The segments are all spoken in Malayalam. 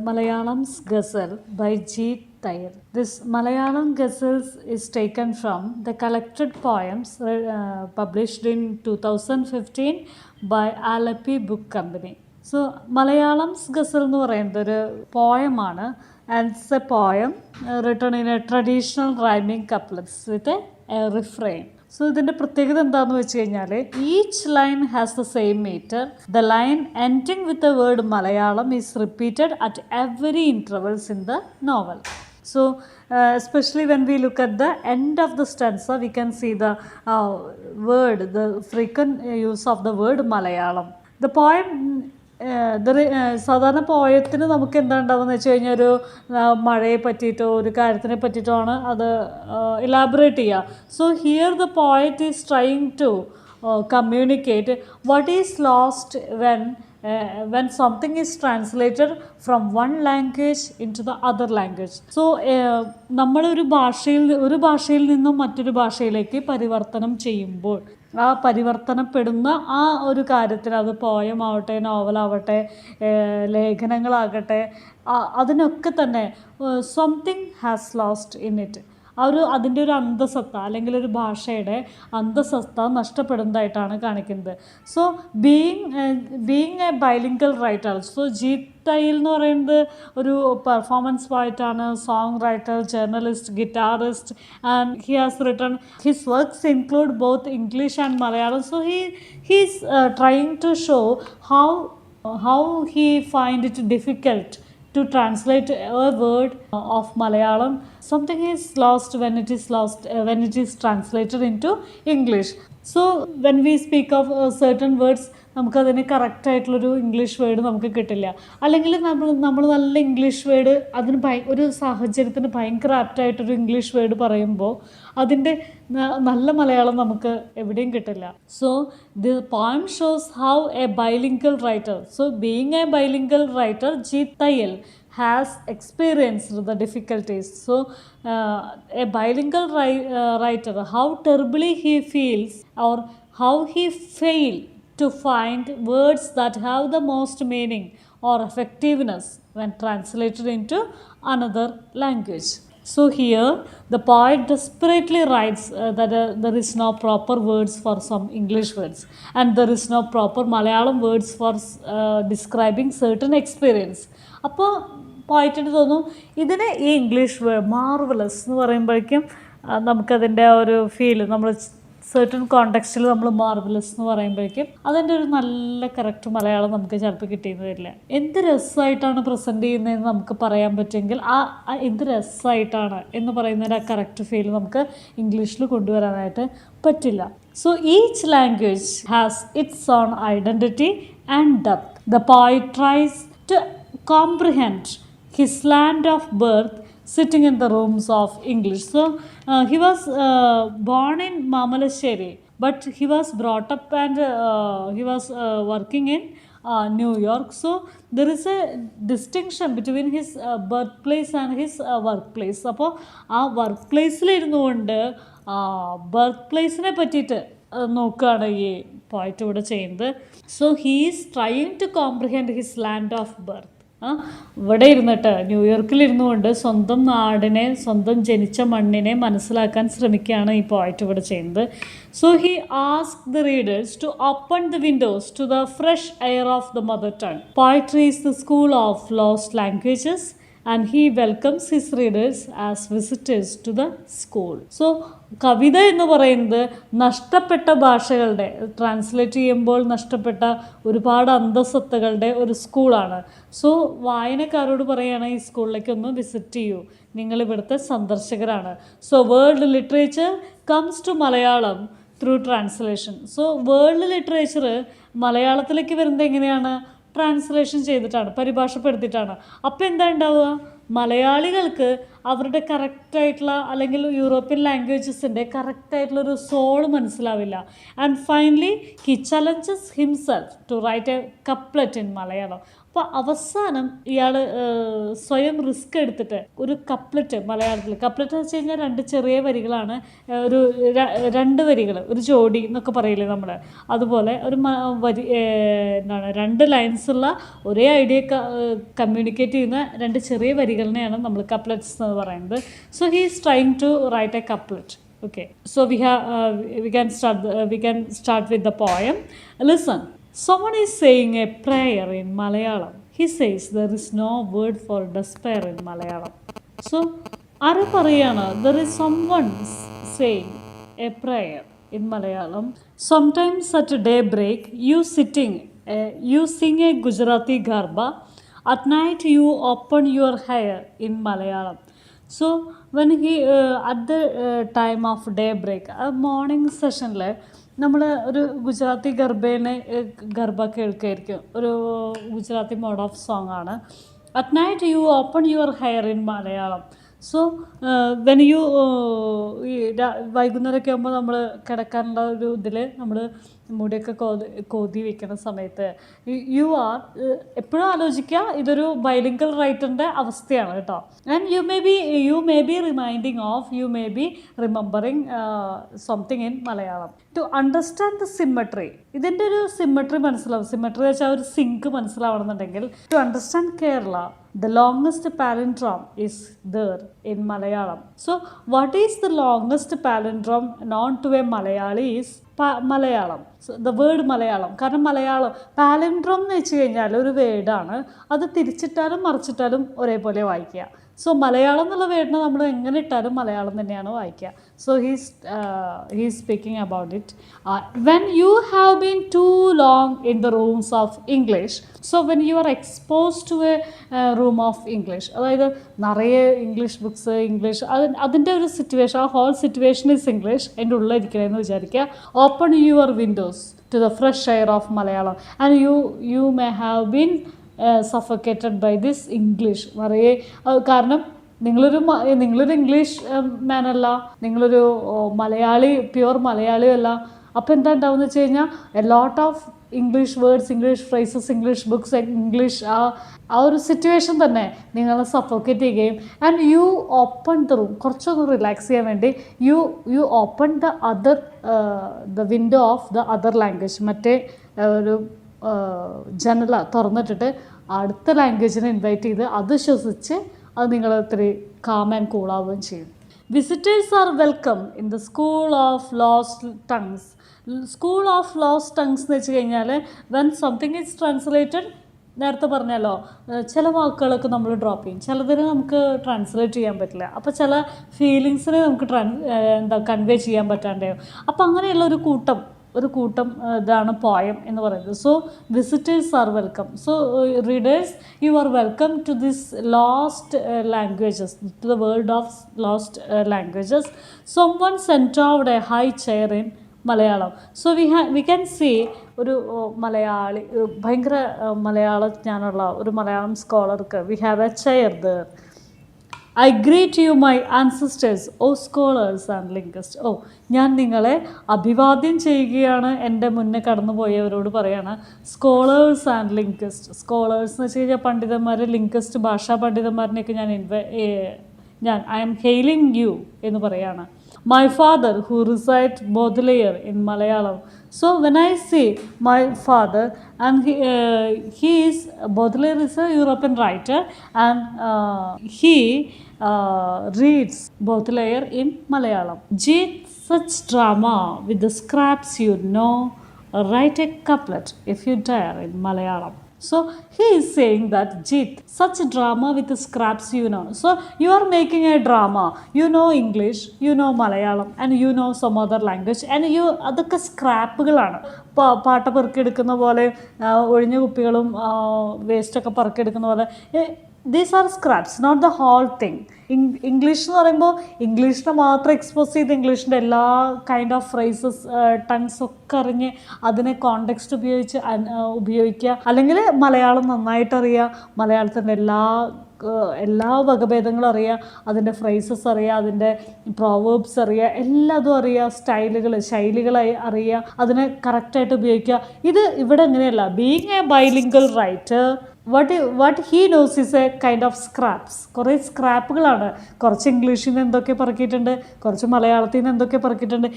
Malayalam's Ghazal by G. Tayal. This Malayalam Ghazals is taken from the collected poems published in 2015 by Alapi Book Company. So Malayalam's Ghazal എന്ന് പറയുന്നത് ഒരു പോയമാണ്, and it's a poem written in a traditional rhyming couplets with a refrain. So ഇതിൻ്റെ പ്രത്യേകത എന്താണെന്ന് വെച്ച് കഴിഞ്ഞാൽ each line has the same metre. The line ending with the word Malayalam is repeated at every intervals in the novel. So especially when we look at the end of the stanza, we can see the word, the frequent use of the word Malayalam. The poem സാധാരണ പോയത്തിന് നമുക്ക് എന്താ ഉണ്ടാവുക വെച്ച് കഴിഞ്ഞാൽ ഒരു മഴയെ പറ്റിയിട്ടോ ഒരു കാര്യത്തിനെ പറ്റിയിട്ടോ ആണ് അത് ഇലാബറേറ്റ് ചെയ്യുക. So here the poet is trying to communicate what is lost when something is translated from one language into the other language. So നമ്മളൊരു ഭാഷയിൽ നിന്നും മറ്റൊരു ഭാഷയിലേക്ക് പരിവർത്തനം ചെയ്യുമ്പോൾ ആ പരിവർത്തനപ്പെടുന്ന ആ ഒരു കാര്യത്തിന്, അത് പോയമാവട്ടെ, നോവലാവട്ടെ, ലേഖനങ്ങളാകട്ടെ, അതിനൊക്കെ തന്നെ something has lost in it. അതിൻ്റെ ഒരു അന്തസത്ത അല്ലെങ്കിൽ ഒരു ഭാഷയുടെ അന്തസത്ത നഷ്ടപ്പെടുന്നതായിട്ടാണ് കാണിക്കുന്നത്. So being a bilingual writer, so Jeet Thayil എന്ന് പറയുന്നത് ഒരു പെർഫോമൻസ് പോയിട്ടാണ്, song writer, journalist, guitarist, and he has written his works include both English and Malayalam. So he's trying to show how he find it difficult to translate a word of Malayalam. Something is lost when it is translated into English. So when we speak of certain words, നമുക്കതിന് കറക്റ്റായിട്ടുള്ളൊരു ഇംഗ്ലീഷ് വേർഡ് നമുക്ക് കിട്ടില്ല. അല്ലെങ്കിൽ നമ്മൾ നല്ല ഇംഗ്ലീഷ് വേർഡ് അതിന് ഒരു സാഹചര്യത്തിന് ഭയങ്കര ആപ്റ്റായിട്ടൊരു ഇംഗ്ലീഷ് വേർഡ് പറയുമ്പോൾ അതിൻ്റെ നല്ല മലയാളം നമുക്ക് എവിടെയും കിട്ടില്ല. So the poem shows how A bilingual writer, so being a bilingual writer, G തയ്യൽ has experienced the difficulties. So a bilingual writer, how terribly he feels or how he failed to find words that have the most meaning or effectiveness when translated into another language. So here the poet desperately writes that there is no proper words for some English words, and there is no proper Malayalam words for describing certain experience. അപ്പോൾ പോയിട്ടിട്ട് തോന്നും ഇതിന് ഈ ഇംഗ്ലീഷ് വേർഡ് മാർവലസ് എന്ന് പറയുമ്പോഴേക്കും നമുക്കതിൻ്റെ ഒരു ഫീൽ, നമ്മൾ സെർട്ടൺ കോണ്ടെക്സ്റ്റിൽ നമ്മൾ മാർവലസ് എന്ന് പറയുമ്പോഴേക്കും അതിൻ്റെ ഒരു നല്ല കറക്റ്റ് മലയാളം നമുക്ക് ചിലപ്പോൾ കിട്ടിയെന്ന് വരില്ല. എന്ത് രസമായിട്ടാണ് പ്രസൻറ്റ് ചെയ്യുന്നതെന്ന് നമുക്ക് പറയാൻ പറ്റുമെങ്കിൽ ആ എന്ത് രസമായിട്ടാണ് എന്ന് പറയുന്നതിൻ്റെ ആ കറക്റ്റ് ഫീൽ നമുക്ക് ഇംഗ്ലീഷിൽ കൊണ്ടുവരാനായിട്ട് പറ്റില്ല. So each language has its own identity and depth. The poet tries to comprehend his land of birth sitting in the rooms of English. So he was born in Mamalasheri, but he was brought up and he was working in New York. So there is a distinction between his birthplace and his workplace. അപ്പോൾ ആ വർക്ക് പ്ലേസിലിരുന്നുകൊണ്ട് ബർത്ത് പ്ലേസിനെ പറ്റിയിട്ട് നോക്കുകയാണ് ഈ പോയിറ്റ് ഇവിടെ ചെയ്യുന്നത്. So he is trying to comprehend his land of birth. ഇവിടെ ഇരുന്നിട്ട് ന്യൂയോർക്കിലിരുന്നു കൊണ്ട് സ്വന്തം നാടിനെ, സ്വന്തം ജനിച്ച മണ്ണിനെ മനസ്സിലാക്കാൻ ശ്രമിക്കുകയാണ് ഈ പോയിറ്റ് ഇവിടെ ചെയ്യുന്നത്. So he ask the readers to open the windows to the fresh air of the mother tongue. Poetry is the school of lost languages and he welcomes his readers as visitors to the school. So കവിത എന്ന് പറയുന്നത് നഷ്ടപ്പെട്ട ഭാഷകളുടെ, ട്രാൻസ്ലേറ്റ് ചെയ്യുമ്പോൾ നഷ്ടപ്പെട്ട ഒരുപാട് അന്തസത്തകളുടെ ഒരു സ്കൂളാണ്. സോ വായനക്കാരോട് പറയുകയാണ് ഈ സ്കൂളിലേക്ക് ഒന്ന് വിസിറ്റ് ചെയ്യൂ, നിങ്ങൾ ഇവിടുത്തെ സന്ദർശകരാണ്. So world literature comes to Malayalam through translation. So world literature മലയാളത്തിലേക്ക് വരുന്നത് എങ്ങനെയാണ്? ട്രാൻസ്ലേഷൻ ചെയ്തിട്ടാണ്, പരിഭാഷപ്പെടുത്തിയിട്ടാണ്. അപ്പോൾ എന്താ ഉണ്ടാവുക? മലയാളികൾക്ക് അവരുടെ കറക്റ്റായിട്ടുള്ള അല്ലെങ്കിൽ യൂറോപ്യൻ ലാംഗ്വേജസിൻ്റെ കറക്റ്റായിട്ടുള്ളൊരു സോൾ മനസ്സിലാവില്ല. And finally he challenges himself to write a couplet in Malayalam. അപ്പോൾ അവസാനം ഇയാൾ സ്വയം റിസ്ക് എടുത്തിട്ട് ഒരു കപ്ലറ്റ്, മലയാളത്തിൽ കപ്ലറ്റ് എന്ന് വെച്ച് കഴിഞ്ഞാൽ 2 ചെറിയ വരികളാണ്, ഒരു 2 വരികൾ, ഒരു ജോഡി എന്നൊക്കെ പറയില്ലേ നമ്മൾ, അതുപോലെ ഒരു വരി എന്താണ് 2 ലൈൻസുള്ള ഒരേ ഐഡിയ കമ്മ്യൂണിക്കേറ്റ് ചെയ്യുന്ന 2 ചെറിയ വരികളിനെയാണ് നമ്മൾ കപ്ലറ്റ്സ് എന്ന് പറയുന്നത്. So he is trying to write a couplet. Okay, so we can start with the poem. Listen, someone is saying a prayer in Malayalam. He says there is no word for despair in Malayalam. So ആര് പറയാണ്, there is someone saying a prayer in Malayalam. Sometimes at daybreak you sing a Gujarati garba. At night you open your hair in Malayalam. So when he at the time of daybreak, morning സെഷനിൽ നമ്മൾ ഒരു ഗുജറാത്തി ഗർഭ കേൾക്കായിരിക്കും, ഒരു ഗുജറാത്തി മോഡ് ഓഫ് സോങ് ആണ്. At night you open your hair in Malayalam. So when you വൈകുന്നേരമൊക്കെ ആകുമ്പോൾ നമ്മൾ കിടക്കാനുള്ള ഒരു ഇതിൽ നമ്മൾ മുടിയൊക്കെ കോതി വെക്കുന്ന സമയത്ത് യു ആർ എപ്പോഴും ആലോചിക്കുക, ഇതൊരു ബൈലിംഗൽ റൈറ്ററിൻ്റെ അവസ്ഥയാണ് കേട്ടോ. And you may be remembering something in Malayalam to understand the symmetry. ഇതിൻ്റെ ഒരു സിമ്മട്രി മനസ്സിലാവും. സിമ്മട്രി എന്ന് വെച്ചാൽ ഒരു സിങ്ക് മനസ്സിലാവണമെന്നുണ്ടെങ്കിൽ to understand Kerala, the longest palindrome is there in Malayalam. So what is the longest palindrome known to a Malayali is Malayalam. So the word Malayalam, കാരണം മലയാളം പാലിൻഡ്രോം എന്ന് വെച്ച് കഴിഞ്ഞാൽ ഒരു വേർഡാണ്, അത് തിരിച്ചിട്ടാലും മറിച്ചിട്ടാലും ഒരേപോലെ വായിക്കുക. സോ മലയാളം എന്നുള്ള വേർഡിനെ നമ്മൾ എങ്ങനെ ഇട്ടാലും മലയാളം തന്നെയാണ് വായിക്കുക. So he's speaking about it. When you have been too long in the rooms of English, so when you are exposed to a room of English, അതായത് നിറയെ ഇംഗ്ലീഷ് ബുക്സ്, ഇംഗ്ലീഷ്, അതിൻ്റെ ഒരു സിറ്റുവേഷൻ, ആ ഹോൾ സിറ്റുവേഷൻ ഇസ് ഇംഗ്ലീഷ്, അതിൻ്റെ ഉള്ളിലിരിക്കണമെന്ന് വിചാരിക്കുക. Open your windows to the fresh air of Malayalam and you may have been suffocated by this English. നിറയെ കാരണം നിങ്ങളൊരു ഇംഗ്ലീഷ് മാനല്ല, നിങ്ങളൊരു മലയാളി, പ്യുവർ മലയാളിയും അല്ല. അപ്പോൾ എന്താ ഉണ്ടാവുമെന്ന് വെച്ച് കഴിഞ്ഞാൽ a lot of English words, English phrases, English books, English, ആ ഒരു സിറ്റുവേഷൻ തന്നെ നിങ്ങളെ സഫോക്കേറ്റ് ചെയ്യുകയും and you open the room, കുറച്ചൊന്ന് റിലാക്സ് ചെയ്യാൻ വേണ്ടി you open the window of the other language, മറ്റേ ഒരു ജനല തുറന്നിട്ടിട്ട് അടുത്ത ലാംഗ്വേജിനെ ഇൻവൈറ്റ് ചെയ്ത് അത് ശ്വസിച്ച് അത് നിങ്ങൾ ഇത്തിരി കാം ആൻഡ് കൂളാവുകയും ചെയ്യും. Visitors are welcome in the school of lost tongues. School of lost tongues എന്ന് വെച്ച് കഴിഞ്ഞാൽ വെൻ സംതിങ് ഈസ് ട്രാൻസ്ലേറ്റഡ്, നേരത്തെ പറഞ്ഞല്ലോ ചില വാക്കുകളൊക്കെ നമ്മൾ ഡ്രോപ്പ് ചെയ്യും, ചിലതിന് നമുക്ക് ട്രാൻസ്ലേറ്റ് ചെയ്യാൻ പറ്റില്ല, അപ്പോൾ ചില ഫീലിങ്സിനെ നമുക്ക് കൺവേ ചെയ്യാൻ പറ്റാണ്ടാവും. അപ്പോൾ അങ്ങനെയുള്ള ഒരു കൂട്ടം ഇതാണ് പോയം എന്ന് പറയുന്നത്. So visitors are welcome. So readers, you are welcome to this lost languages, to the world of lost languages. Someone endowed a high chair in Malayalam. So we can see ഒരു മലയാളി, ഭയങ്കര മലയാള ജ്ഞാനമുള്ള ഒരു മലയാളം സ്കോളർക്ക്, we have a chair there. I greet you my ancestors, O scholars and linguists. ഞാൻ നിങ്ങളെ അഭിവാദ്യം ചെയ്യുകയാണ്, എൻ്റെ മുന്നേ കടന്നുപോയവരോട് പറയാണ്. Scholars and linguist. സ്കോളേഴ്സ് എന്ന് വെച്ച് കഴിഞ്ഞാൽ പണ്ഡിതന്മാർ, ലിംഗ്വിസ്റ്റ് ഭാഷാ പണ്ഡിതന്മാരിനെയൊക്കെ ഞാൻ ഐ എം ഹെയിലിംഗ് യു എന്ന് പറയാണ്. My father who recite Baudelaire in Malayalam. So when I see my father, and he is, Baudelaire is a European writer, and he reads Baudelaire in Malayalam. Jeet, such drama with the scraps you know, write a couplet if you dare in Malayalam. So he is saying that Jeet, such drama with the scraps you know. So you are making a drama, you know English, you know Malayalam, and you know some other language, and അതൊക്കെ സ്ക്രാപ്പുകളാണ്. പാട്ട പെറുക്കിയെടുക്കുന്ന പോലെ, ഒഴിഞ്ഞ കുപ്പികളും വേസ്റ്റൊക്കെ പെറുക്കിയെടുക്കുന്ന പോലെ, these are scraps, not the whole thing. English എന്ന് പറയുമ്പോൾ ഇംഗ്ലീഷിനെ മാത്രം എക്സ്പോസ് ചെയ്ത് ഇംഗ്ലീഷിൻ്റെ എല്ലാ കൈൻഡ് ഓഫ് ഫ്രേസസ്, ടങ്സ് ഒക്കെ അറിഞ്ഞ് അതിനെ കോണ്ടെക്സ്റ്റ് ഉപയോഗിക്കുക. അല്ലെങ്കിൽ മലയാളം നന്നായിട്ട് അറിയുക, മലയാളത്തിൻ്റെ എല്ലാ വകഭേദങ്ങളും അറിയുക, അതിൻ്റെ ഫ്രേസസ് അറിയുക, അതിൻ്റെ പ്രോവേർബ്സ് അറിയുക, എല്ലാതും അറിയുക, ശൈലികളായി അറിയുക, അതിനെ കറക്റ്റായിട്ട് ഉപയോഗിക്കുക. ഇത് ഇവിടെ അങ്ങനെയല്ല. Being a bilingual writer what he knows is a kind of scraps. കുറേ സ്ക്രാപ്പുകളാണ്. കുറച്ച് ഇംഗ്ലീഷിൽ നിന്ന് എന്തൊക്കെ പറക്കിയിട്ടുണ്ട്, കുറച്ച് മലയാളത്തിൽ നിന്ന് എന്തൊക്കെ പറക്കിയിട്ടുണ്ട്.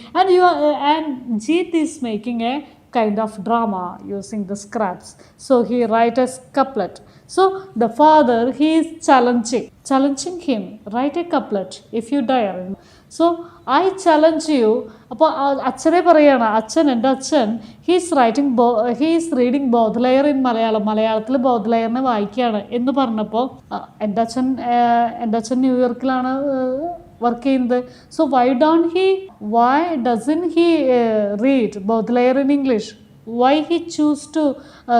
And Jeet is making a kind of drama using the scraps. So he write a couplet. So the father, he is challenging him, write a couplet if you dare. So I challenge you. അപ്പോൾ അച്ഛനെ പറയാണ്, എൻ്റെ അച്ഛൻ ഹീസ് റീഡിങ് ബോധലെയർ ഇൻ മലയാളത്തിൽ ബോധലെയറിനെ വായിക്കുകയാണ് എന്ന് പറഞ്ഞപ്പോൾ എൻ്റെ അച്ഛൻ ന്യൂയോർക്കിലാണ് വർക്ക് ചെയ്യുന്നത്. So why doesn't he read Baudelaire in English? Why he choose to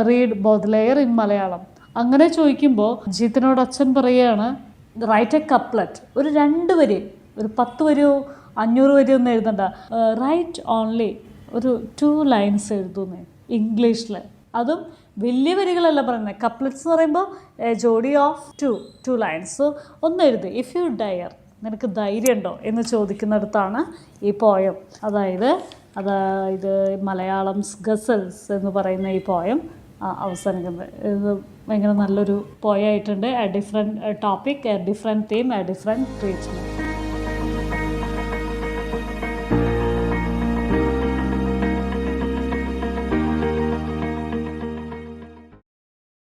read Baudelaire in Malayalam? അങ്ങനെ ചോദിക്കുമ്പോൾ ജീത്തിനോട് അച്ഛൻ പറയുകയാണ്, റൈറ്റ് എ കപ്ലറ്റ്. ഒരു 2 വരി, ഒരു 10 വരിയോ 500 വരിയോ ഒന്നും എഴുതണ്ട, റൈറ്റ് ഓൺലി ഒരു 2 lines എഴുതുന്നേ ഇംഗ്ലീഷിൽ. അതും വലിയ വരികളല്ല പറയുന്നത്. കപ്ലറ്റ്സ് എന്ന് പറയുമ്പോൾ ജോഡി ഓഫ് 2 lines. സോ ഒന്ന് എഴുതി, ഇഫ് യു ഡയർ, നിനക്ക് ധൈര്യമുണ്ടോ എന്ന് ചോദിക്കുന്നിടത്താണ് ഈ പോയം, അതായത് മലയാളം ഗസൽസ് എന്ന് പറയുന്ന ഈ പോയം അവസാനിക്കുന്നത്. ഇത് ഭയങ്കര നല്ലൊരു പോയമായിട്ടുണ്ട്. A different topic, a different theme, a different treatment.